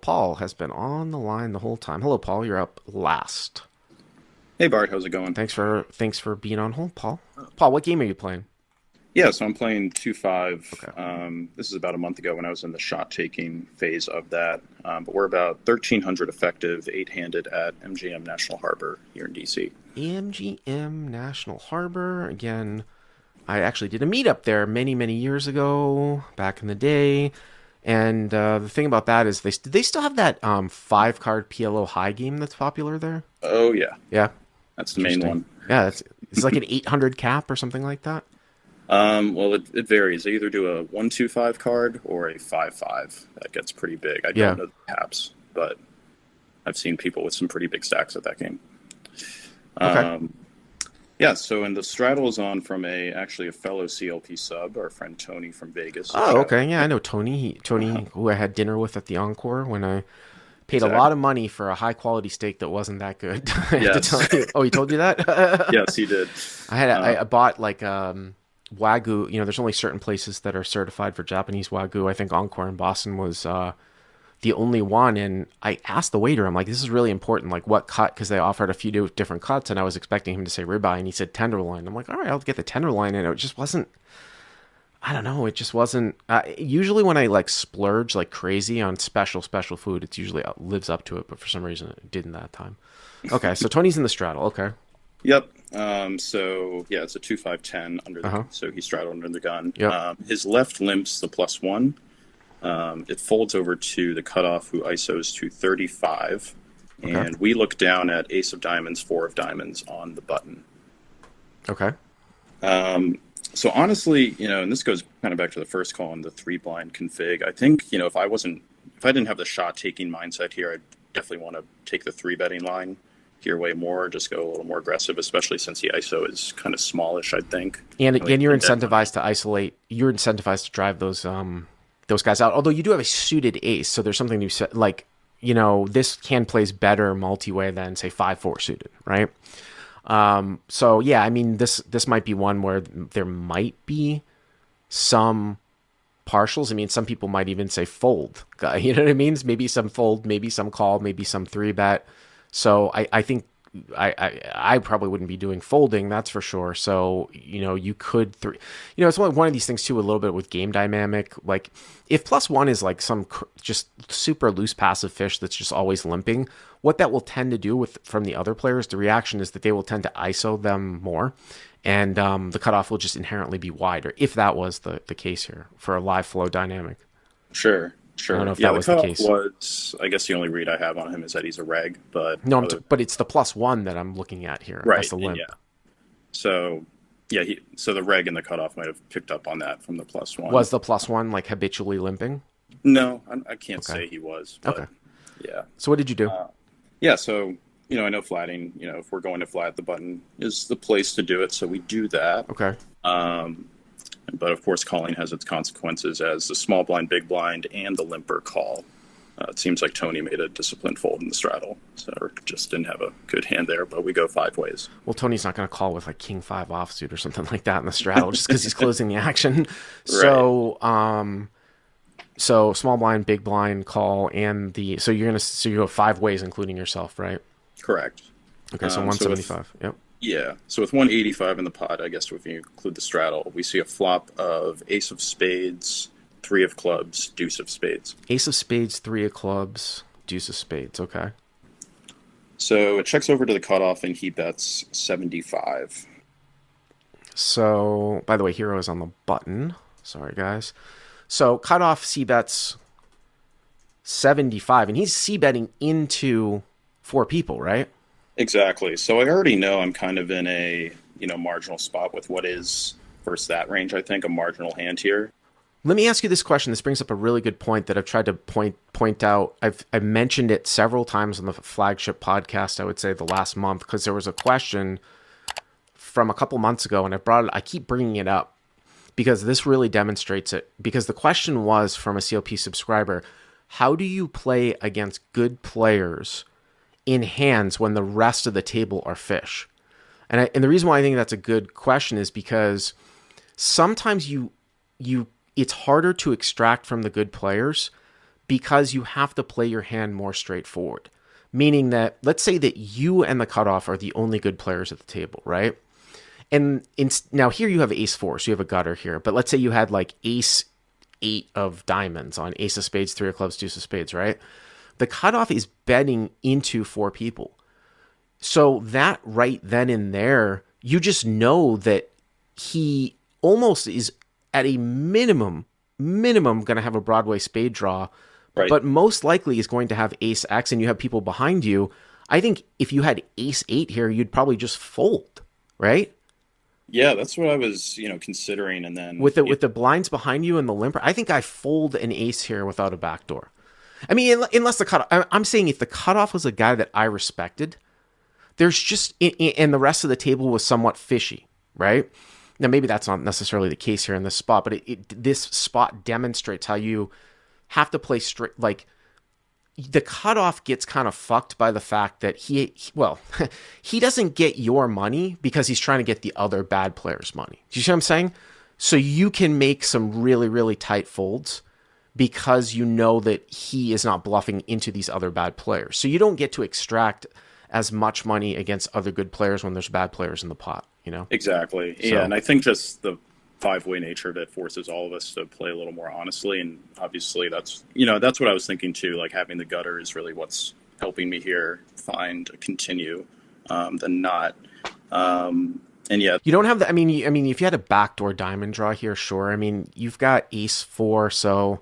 Paul has been on the line the whole time. Hello, Paul. You're up last. Hey Bart, how's it going? Thanks for being on hold, Paul. Paul, what game are you playing? Yeah, so I'm playing 2-5. Okay. This is about a month ago when I was in the shot taking phase of that. But we're about 1,300 effective, eight-handed at MGM National Harbor here in DC. MGM National Harbor. Again, I actually did a meetup there many, many years ago, back in the day. And the thing about that is they still have that five card PLO high game that's popular there. Oh yeah, Yeah, that's the main interesting. one. Yeah, it's like an 800 cap or something like that. Well, it varies. They either do a 1-2-5 card or a 5-5. That gets pretty big. I Yeah. don't know the caps, but I've seen people with some pretty big stacks at that game. Okay. Um, yeah, so and the straddle is on from actually a fellow CLP sub, our friend Tony from Vegas. So Oh, shout okay. Yeah, I out. know Tony. Tony, who I had dinner with at the Encore when I paid a lot Exactly. of money for a high quality steak that wasn't that good. I have to tell Yes. you. Oh, he told you that? Yes, he did. I bought like Wagyu. You know, there's only certain places that are certified for Japanese Wagyu. I think Encore in Boston was the only one. And I asked the waiter, I'm like, this is really important. Like, what cut? Because they offered a few different cuts, and I was expecting him to say ribeye, and he said tenderloin. I'm like, all right, I'll get the tenderloin, and it just wasn't. I don't know. It just wasn't. Usually, when I like splurge like crazy on special food, it's usually lives up to it. But for some reason, it didn't that time. Okay, so Tony's in the straddle. Okay. Yep. So yeah, it's a 2-5-10 under Uh the huh. so he straddled under the gun. Yep. His left limp's the +1. It folds over to the cutoff who ISOs to 35, Okay. and we look down at ace of diamonds, four of diamonds on the button. Okay. So honestly, and this goes kind of back to the first call on the three blind config. I think, if I didn't have the shot taking mindset here, I'd definitely want to take the three betting line here way more, just go a little more aggressive, especially since the ISO is kind of smallish, I think. And At least again, you're in dead money. incentivized to isolate. You're incentivized to drive those guys out. Although you do have a suited ace, so there's something to say. Like, this can plays better multi-way than say 5-4 suited, right? So yeah, I mean this might be one where there might be some partials. I mean, some people might even say fold. You know what I mean? Maybe some fold, maybe some call, maybe some three bet. So I think I probably wouldn't be doing folding, that's for sure. So you could it's one of these things too. A little bit with game dynamic, like if +1 is like some just super loose passive fish that's just always limping. What that will tend to do from the other players, the reaction is that they will tend to ISO them more, and the cutoff will just inherently be wider. If that was the case here for a live flow dynamic, Sure, I don't know sure. if Yeah, that the was the cutoff case. was, I guess the only read I have on him is that he's a reg, but No, other but it's the +1 that I'm looking at here as right, the and limp. yeah. So yeah, so the reg and the cutoff might have picked up on that from the +1. Was the +1 like habitually limping? No, I can't Okay. say he was, Okay. but yeah. So what did you do? Yeah, so, I know flatting, if we're going to flat, the button is the place to do it, so we do that. Okay. But of course, calling has its consequences as the small blind, big blind, and the limper call. It seems like Tony made a disciplined fold in the straddle, so or just didn't have a good hand there, but we go five ways. Well, Tony's not going to call with like King 5 offsuit or something like that in the straddle just because he's closing the action. Right. So small blind, big blind call, and so you go five ways, including yourself, right? Correct. Okay, so So with 175. Yep. Yeah, so with 185 in the pot, I guess if you include the straddle, we see a flop of ace of spades, three of clubs, deuce of spades. Ace of spades, three of clubs, deuce of spades. Okay. So it checks over to the cutoff and he bets 75. So, by the way, hero is on the button. Sorry, guys. So cutoff C bets 75, and he's C betting into four people, right? Exactly. So I already know I'm kind of in a, marginal spot with what is versus that range, I think, a marginal hand here. Let me ask you this question. This brings up a really good point that I've tried to point out. I've mentioned it several times on the flagship podcast, I would say the last month, because there was a question from a couple months ago, and I keep bringing it up because this really demonstrates it. Because the question was from a CLP subscriber, how do you play against good players in hands when the rest of the table are fish? And the reason why I think that's a good question is because sometimes it's harder to extract from the good players because you have to play your hand more straightforward. Meaning that, let's say that you and the cutoff are the only good players at the table, right? And now here you have ace four, so you have a gutter here. But let's say you had like ace eight of diamonds on ace of spades, three of clubs, deuce of spades, right? The cutoff is betting into four people. So that right then and there, you just know that he almost is at a minimum going to have a Broadway spade draw, Right. but most likely is going to have ace X and you have people behind you. I think if you had ace eight here, you'd probably just fold, right? Yeah, that's what I was, considering. And then, With the blinds behind you and the limper, I think I fold an ace here without a backdoor. I mean, unless the cutoff, I'm saying if the cutoff was a guy that I respected, there's just, and the rest of the table was somewhat fishy, right? Now, maybe that's not necessarily the case here in this spot, but this spot demonstrates how you have to play straight. Like, the cutoff gets kind of fucked by the fact that well, he doesn't get your money because he's trying to get the other bad player's money. Do you see what I'm saying? So you can make some really, really tight folds because you know that he is not bluffing into these other bad players. So you don't get to extract as much money against other good players when there's bad players in the pot, you know? exactly. So, Yeah, and I think just the five-way nature of it forces all of us to play a little more honestly, and obviously that's what I was thinking too. Like having the gutter is really what's helping me here find a continue than not. And yeah, you don't have the, I mean, if you had a backdoor diamond draw here, sure. I mean, you've got ace four, so,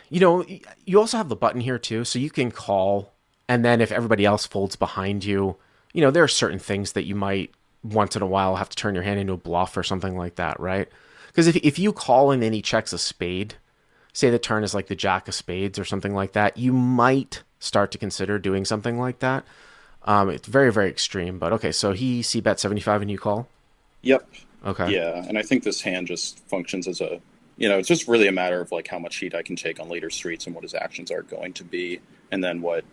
you also have the button here too, so you can call, and then if everybody else folds behind you, there are certain things that you might once in a while have to turn your hand into a bluff or something like that, right? Because if you call and then he checks a spade, say the turn is like the jack of spades or something like that, you might start to consider doing something like that. It's very, very extreme, but okay, so he c-bet 75 and you call? yep, Okay. yeah, and I think this hand just functions as a, it's just really a matter of like how much heat I can take on later streets and what his actions are going to be, and then what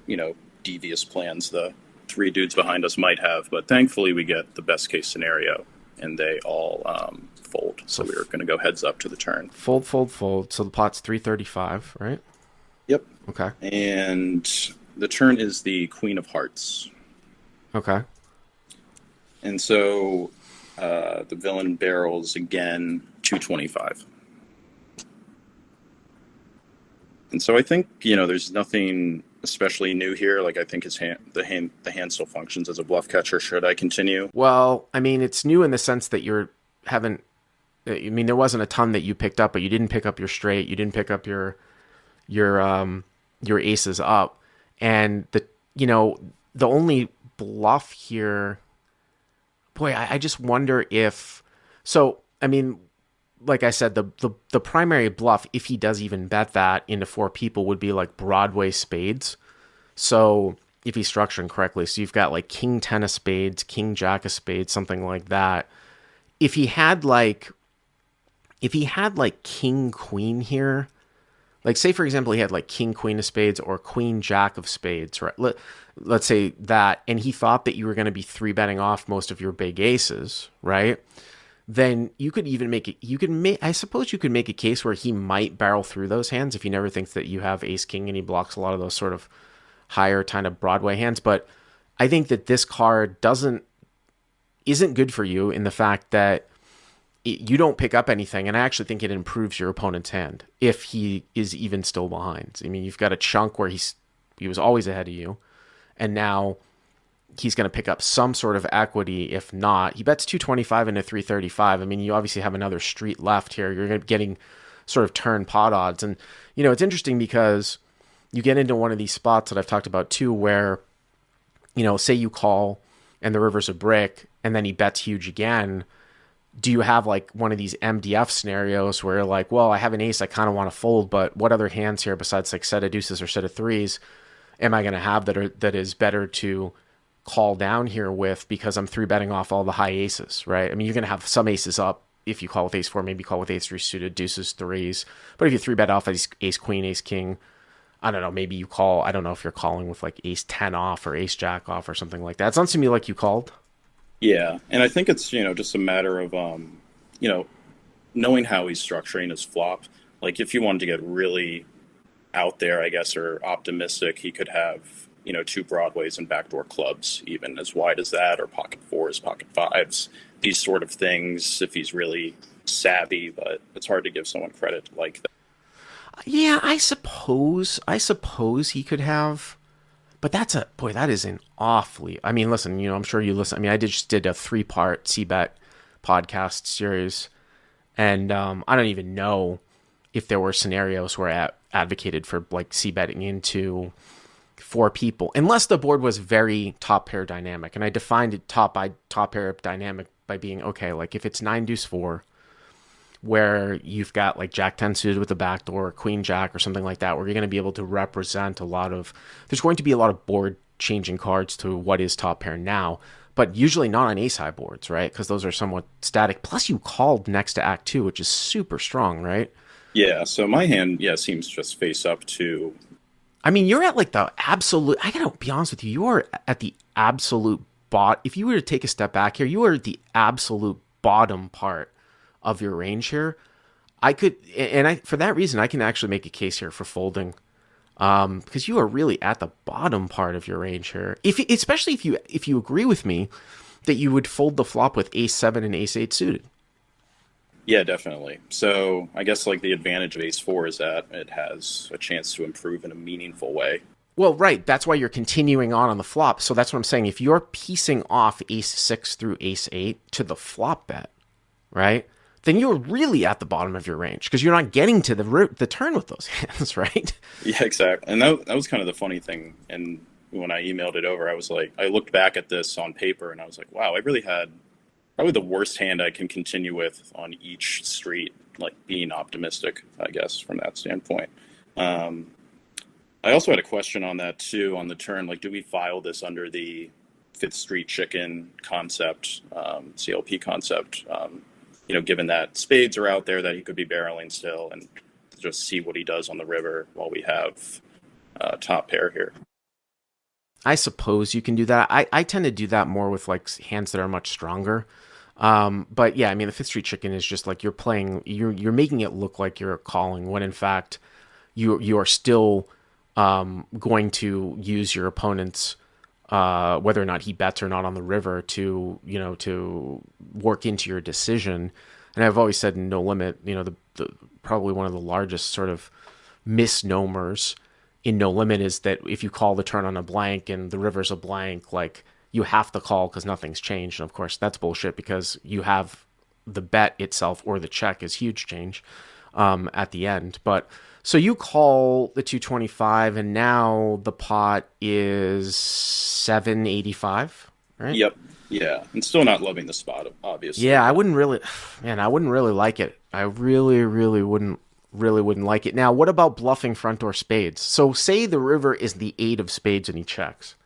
devious plans the three dudes behind us might have. But thankfully, we get the best case scenario, and they all fold. So we are going to go heads up to the turn. Fold, fold, fold. So the pot's 335, right? Yep. Okay. And the turn is the Queen of Hearts. Okay. And so the villain barrels again 225. And so I think there's nothing especially new here. Like I think the hand still functions as a bluff catcher. Should I continue? Well, I mean, it's new in the sense that there wasn't a ton that you picked up, but you didn't pick up your straight, you didn't pick up your aces up, and the only bluff here, boy, I just wonder if, so I mean, like I said, the primary bluff, if he does even bet that into four people, would be like Broadway spades. So if he's structuring correctly, so you've got like king 10 of spades, king jack of spades, something like that. If he had like king queen here, like say for example he had like king queen of spades or queen jack of spades, right? Let's say that, and he thought that you were going to be three betting off most of your big aces, right? Then you could even I suppose you could make a case where he might barrel through those hands if he never thinks that you have ace king and he blocks a lot of those sort of higher kind of Broadway hands. But I think that this card isn't good for you in the fact that you don't pick up anything, and I actually think it improves your opponent's hand if he is even still behind. I mean, you've got a chunk where he was always ahead of you, and now he's going to pick up some sort of equity. If not, he bets 225 into 335. I mean, you obviously have another street left here. You're getting sort of turn pot odds. And, it's interesting because you get into one of these spots that I've talked about too, where, say you call and the river's a brick and then he bets huge again. Do you have like one of these MDF scenarios where you're like, well, I have an ace, I kind of want to fold, but what other hands here besides like set of deuces or set of threes am I going to have that is better to call down here with, because I'm three betting off all the high aces, right? I mean, you're going to have some aces up if you call with ace four, maybe call with ace three suited, deuces, threes. But if you three bet off ace queen, ace king, I don't know, maybe you call, I don't know if you're calling with like ace 10 off or ace jack off or something like that. It sounds to me like you called. Yeah, and I think it's just a matter of knowing how he's structuring his flop. Like if you wanted to get really out there, I guess, are optimistic, he could have, two broadways and backdoor clubs, even as wide as that, or pocket fours, pocket fives, these sort of things, if he's really savvy. But it's hard to give someone credit like that. Yeah, I suppose he could have, but that is an awfully. I mean, listen, I'm sure you listen. I mean, just did a 3-part CBET podcast series, and I don't even know if there were scenarios where I advocated for like c-betting into 4 people, unless the board was very top pair dynamic. And I defined it top pair dynamic by being, okay, like if it's 9 deuce 4, where you've got like Jack 10 suited with the backdoor, Queen Jack or something like that, where you're going to be able to represent there's going to be a lot of board changing cards to what is top pair now, but usually not on ace high boards, right? Because those are somewhat static. Plus you called next to act 2, which is super strong, right? Yeah, so my hand, seems just face up to. I mean, you're at like the absolute. I gotta be honest with you. You are at the absolute bot. If you were to take a step back here, you are at the absolute bottom part of your range here. For that reason, I can actually make a case here for folding, because you are really at the bottom part of your range here. Especially if you agree with me that you would fold the flop with ace 7 and ace 8 suited. Yeah, definitely. So I guess like the advantage of ace 4 is that it has a chance to improve in a meaningful way. Well, right. That's why you're continuing on the flop. So that's what I'm saying. If you're piecing off ace 6 through ace 8 to the flop bet, right, then you're really at the bottom of your range because you're not getting to the turn with those hands, right? Yeah, exactly. And that was kind of the funny thing. And when I emailed it over, I was like, I looked back at this on paper and I was like, wow, I really had probably the worst hand I can continue with on each street, like being optimistic, I guess, from that standpoint. I also had a question on that too, on the turn. Like, do we file this under the Fifth Street Chicken concept, CLP concept? Given that spades are out there that he could be barreling still, and just see what he does on the river while we have top pair here. I suppose you can do that. I tend to do that more with like hands that are much stronger. But yeah, I mean, the Fifth Street Chicken is just like you're making it look like you're calling when in fact you are still going to use your opponent's whether or not he bets or not on the river to work into your decision. And I've always said in No Limit, the probably one of the largest sort of misnomers in No Limit is that if you call the turn on a blank and the river's a blank, like you have to call because nothing's changed. And of course that's bullshit because you have the bet itself or the check is huge change at the end. But so you call the 225 and now the pot is 785, right? Yep. Yeah. And still not loving the spot, obviously. Yeah, I wouldn't really like it. I really wouldn't like it. Now, what about bluffing front door spades? So say the river is the 8 of spades and he checks.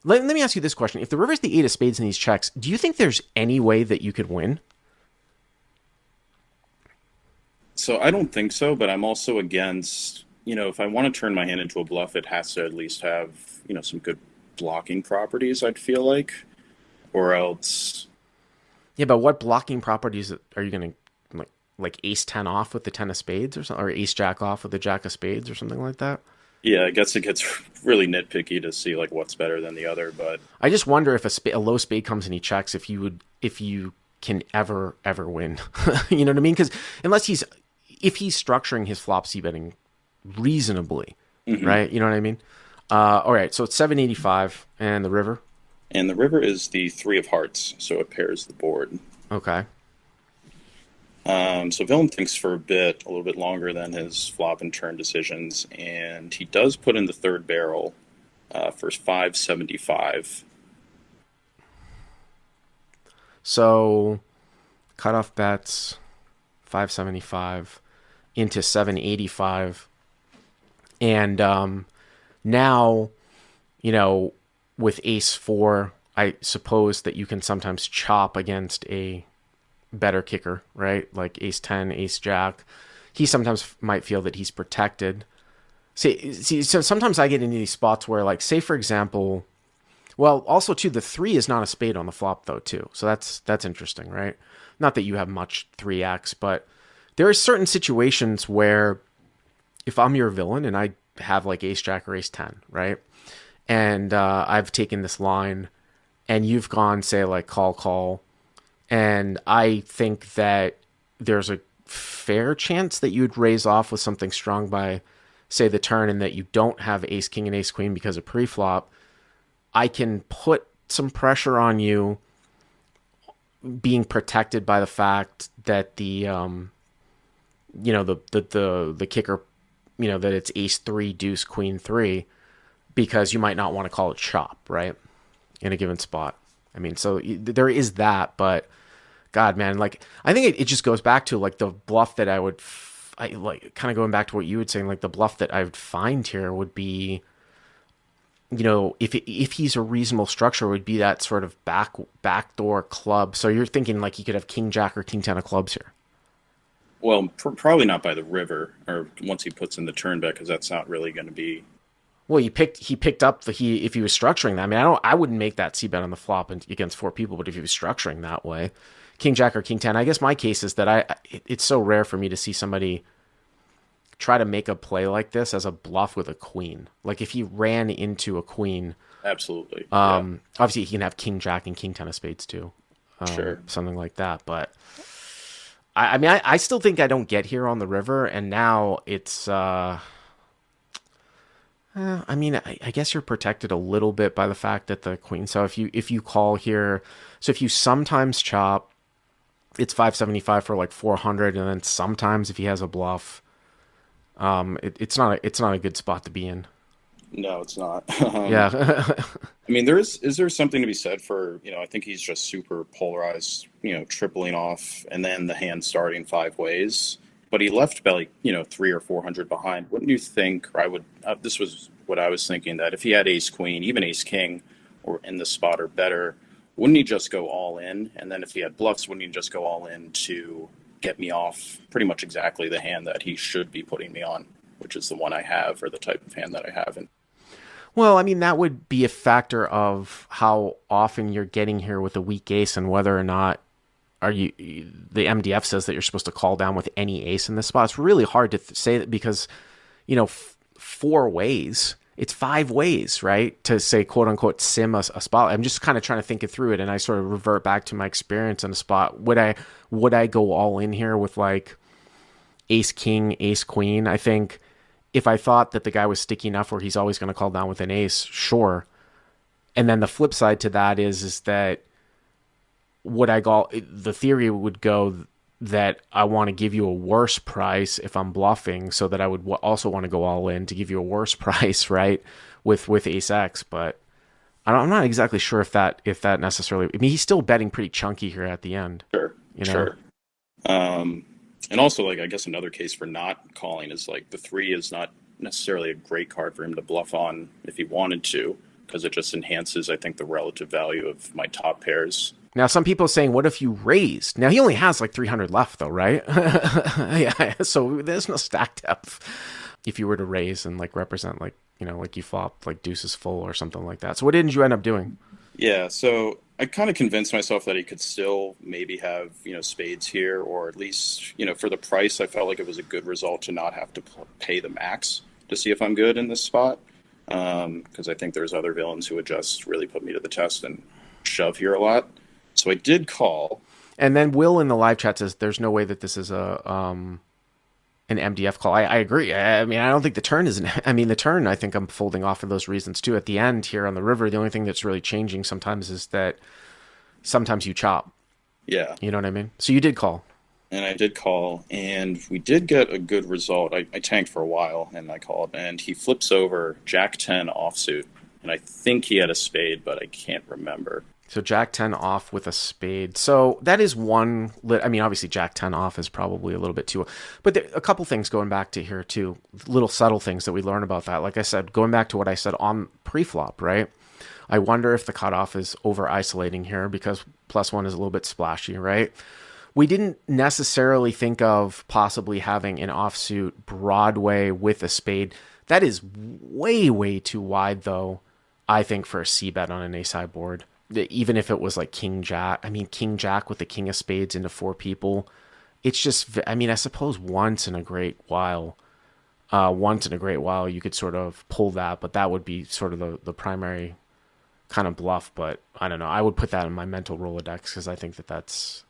Let me ask you this question. If the river is the 8 of spades and he checks, do you think there's any way that you could win? So I don't think so, but I'm also against, if I want to turn my hand into a bluff, it has to at least have, some good blocking properties, I'd feel like, or else. Yeah, but what blocking properties are you going to, like ace 10 off with the 10 of spades or something, or ace jack off with the jack of spades or something like that? Yeah, I guess it gets really nitpicky to see like what's better than the other, but I just wonder if a low spade comes and he checks, if you can ever win. You know what I mean? Because if he's structuring his flop c-betting reasonably, right? You know what I mean? All right, so it's 785 and the river? And the river is the 3 of hearts, so it pairs the board. Okay. So Villain thinks for a little bit longer than his flop and turn decisions, and he does put in the third barrel for 575. So cutoff bets 575 into 785, and now with ace 4, I suppose that you can sometimes chop against a better kicker, right? Like ace 10, ace jack. He sometimes might feel that he's protected. See, so sometimes I get into these spots where, like, say for example, well, also too, the 3 is not a spade on the flop though too. So that's interesting, right? Not that you have much 3x, but there are certain situations where if I'm your villain and I have like ace jack or ace 10, right? And I've taken this line and you've gone, say, like call, and I think that there's a fair chance that you'd raise off with something strong by, say, the turn, and that you don't have ace king and ace queen because of preflop. I can put some pressure on you, being protected by the fact that the kicker, that it's ace three deuce queen three, because you might not want to call it chop, right, in a given spot. I mean, so there is that, but God, man, like I think it just goes back to like the bluff that I like, kind of going back to what you were saying, like the bluff that I would find here would be, if he's a reasonable structure, would be that sort of backdoor club. So you're thinking like you could have king jack or king 10 of clubs here. Well, probably not by the river, or once he puts in the turn bet, because that's not really going to be. Well, he picked up if he was structuring that. I mean, I wouldn't make that c bet on the flop against four people, but if he was structuring that way, king jack or king 10. I guess my case is that it's so rare for me to see somebody try to make a play like this as a bluff with a queen. Like if he ran into a queen, Absolutely. obviously he can have king jack and king 10 of spades too, Sure. something like that. But I mean, I still think I don't get here on the river, and now it's. I mean, I guess you're protected a little bit by the fact that the queen. So if you call here, so if you sometimes chop, it's 575 for like 400, and then sometimes if he has a bluff, it's not a good spot to be in. No, it's not. Yeah. I mean, is there something to be said for, I think he's just super polarized, tripling off and then the hand starting five ways. But he left belly, 300 or 400 behind. Wouldn't you think, or I would, this was what I was thinking, that if he had ace queen, even ace king, or in the spot or better, wouldn't he just go all in? And then if he had bluffs, wouldn't he just go all in to get me off pretty much exactly the hand that he should be putting me on, which is the one I have, or the type of hand that I have? And Well, I mean, that would be a factor of how often you're getting here with a weak ace, and whether or not the MDF says that you're supposed to call down with any ace in this spot. It's really hard to say that because, four ways, it's five ways, right? To say, quote unquote, sim a spot. I'm just kind of trying to think it through it. And I sort of revert back to my experience in a spot. Would I go all in here with like ace, king, ace, queen? I think if I thought that the guy was sticky enough where he's always going to call down with an ace, sure. And then the flip side to that is that the theory would go that I want to give you a worse price if I'm bluffing, so that I would also want to go all in to give you a worse price, right? With ace X, but I'm not exactly sure if that necessarily. I mean, he's still betting pretty chunky here at the end. Sure, sure. And also, like, I guess another case for not calling is like the 3 is not necessarily a great card for him to bluff on if he wanted to, because it just enhances, I think, the relative value of my top pairs. Now, some people are saying, what if you raised? Now, he only has like 300 left, though, right? Yeah, so there's no stack depth. If you were to raise and like represent, like, like you flopped like deuces full or something like that. So what did you end up doing? Yeah, so I kind of convinced myself that he could still maybe have, spades here, or at least, for the price, I felt like it was a good result to not have to pay the max to see if I'm good in this spot. Because I think there's other villains who would just really put me to the test and shove here a lot. So I did call. And then Will in the live chat says there's no way that this is an MDF call. I agree. I mean, I don't think the turn is the turn, I think I'm folding off for those reasons too. At the end here on the river, the only thing that's really changing sometimes is that sometimes you chop. Yeah. You know what I mean? So you did call. And I did call, and we did get a good result. I tanked for a while, and I called, and he flips over Jack 10 offsuit. And I think he had a spade, but I can't remember. So Jack 10 off with a spade. So that is one. I mean, obviously Jack 10 off is probably a little bit too. But there, a couple things going back to here too. Little subtle things that we learn about that. Like I said, going back to what I said on preflop, right? I wonder if the cutoff is over isolating here because +1 is a little bit splashy, right? We didn't necessarily think of possibly having an offsuit Broadway with a spade. That is way, way too wide, though, I think, for a c-bet on an ace-high board. Even if it was like king jack. I mean, king jack with the king of spades into four people. It's just, I mean, I suppose once in a great while. once in a great while, you could sort of pull that, but that would be sort of the primary kind of bluff. But I don't know. I would put that in my mental Rolodex because I think that that's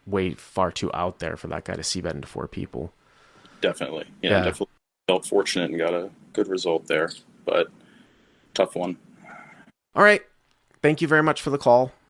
way far too out there for that guy to see bet into four people. Definitely. Yeah, Yeah. definitely felt fortunate and got a good result there, but tough one. All right. Thank you very much for the call.